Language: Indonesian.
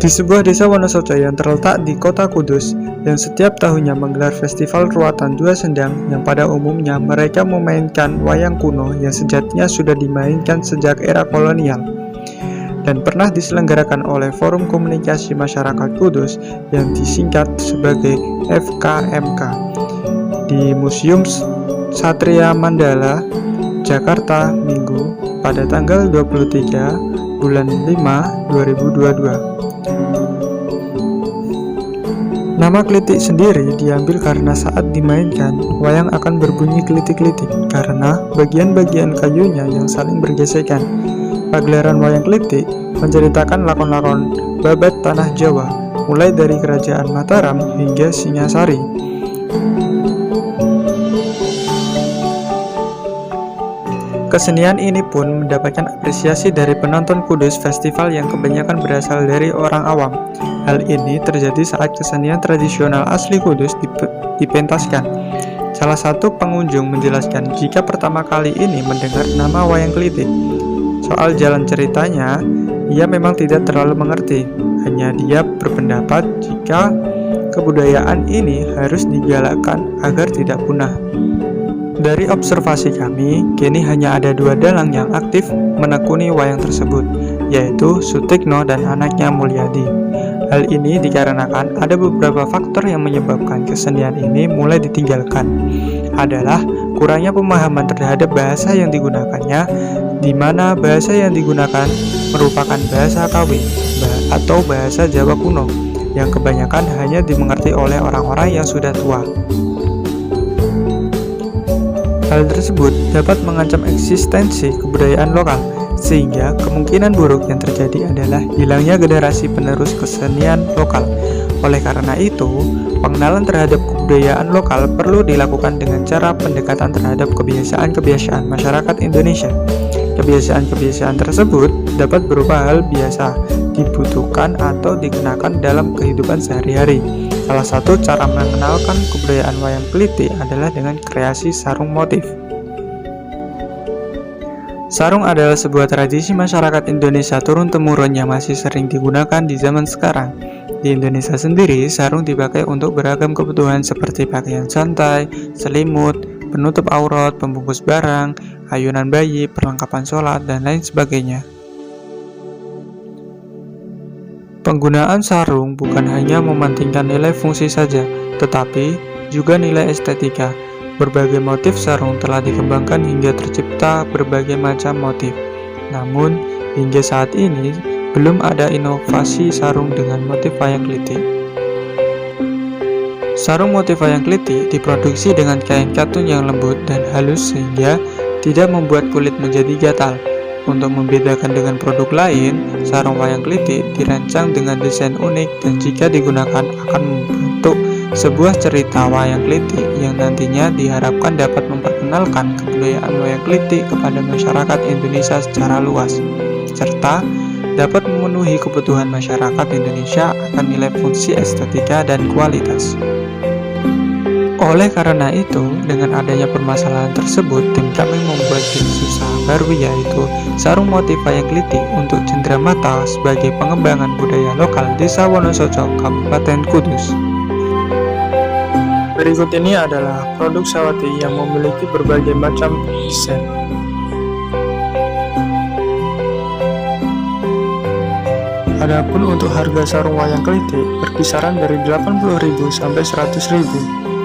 Di sebuah desa Wonosoco yang terletak di kota Kudus, yang setiap tahunnya menggelar festival ruatan dua sendang, yang pada umumnya mereka memainkan wayang kuno yang sejatinya sudah dimainkan sejak era kolonial, dan pernah diselenggarakan oleh Forum Komunikasi Masyarakat Kudus yang disingkat sebagai FKMK di Museum Satria Mandala, Jakarta, Minggu pada tanggal 23 bulan 5 2022. Nama Klitik sendiri diambil karena saat dimainkan, wayang akan berbunyi klitik-klitik karena bagian-bagian kayunya yang saling bergesekan. Pagelaran wayang Klitik menceritakan lakon-lakon babat tanah Jawa, mulai dari Kerajaan Mataram hingga Singasari. Kesenian ini pun mendapatkan apresiasi dari penonton Kudus Festival yang kebanyakan berasal dari orang awam. Hal ini terjadi saat kesenian tradisional asli Kudus dipentaskan. Salah satu pengunjung menjelaskan jika pertama kali ini mendengar nama wayang Klitik. Soal jalan ceritanya, ia memang tidak terlalu mengerti. Hanya dia berpendapat jika kebudayaan ini harus digalakkan agar tidak punah. Dari observasi kami, kini hanya ada 2 dalang yang aktif menekuni wayang tersebut, yaitu Sutikno dan anaknya Mulyadi. Hal ini dikarenakan ada beberapa faktor yang menyebabkan kesenian ini mulai ditinggalkan. Adalah kurangnya pemahaman terhadap bahasa yang digunakannya, di mana bahasa yang digunakan merupakan bahasa Kawi atau bahasa Jawa kuno, yang kebanyakan hanya dimengerti oleh orang-orang yang sudah tua. Hal tersebut dapat mengancam eksistensi kebudayaan lokal, sehingga kemungkinan buruk yang terjadi adalah hilangnya generasi penerus kesenian lokal. Oleh karena itu, pengenalan terhadap kebudayaan lokal perlu dilakukan dengan cara pendekatan terhadap kebiasaan-kebiasaan masyarakat Indonesia. Kebiasaan-kebiasaan tersebut dapat berupa hal biasa, dibutuhkan atau dikenakan dalam kehidupan sehari-hari. Salah satu cara mengenalkan kebudayaan wayang Klitik adalah dengan kreasi sarung motif. Sarung adalah sebuah tradisi masyarakat Indonesia turun-temurun yang masih sering digunakan di zaman sekarang. Di Indonesia sendiri, sarung dipakai untuk beragam kebutuhan seperti pakaian santai, selimut, penutup aurat, pembungkus barang, ayunan bayi, perlengkapan sholat, dan lain sebagainya. Penggunaan sarung bukan hanya mementingkan nilai fungsi saja, tetapi juga nilai estetika. Berbagai motif sarung telah dikembangkan hingga tercipta berbagai macam motif. Namun, hingga saat ini, belum ada inovasi sarung dengan motif wayang Klitik. Sarung motif wayang Klitik diproduksi dengan kain katun yang lembut dan halus sehingga tidak membuat kulit menjadi gatal. Untuk membedakan dengan produk lain, sarung wayang Klitik dirancang dengan desain unik dan jika digunakan akan membentuk sebuah cerita wayang Klitik yang nantinya diharapkan dapat memperkenalkan kebudayaan wayang Klitik kepada masyarakat Indonesia secara luas, serta dapat memenuhi kebutuhan masyarakat Indonesia akan nilai fungsi estetika dan kualitas. Oleh karena itu, dengan adanya permasalahan tersebut, tim kami membuat jenis usaha baru yaitu sarung motif wayang Klitik untuk cenderamata sebagai pengembangan budaya lokal Desa Wonosoco, Kabupaten Kudus. Berikut ini adalah produk Sawati yang memiliki berbagai macam desain. Adapun untuk harga sarung wayang Klitik berkisaran dari 80.000 sampai 100.000.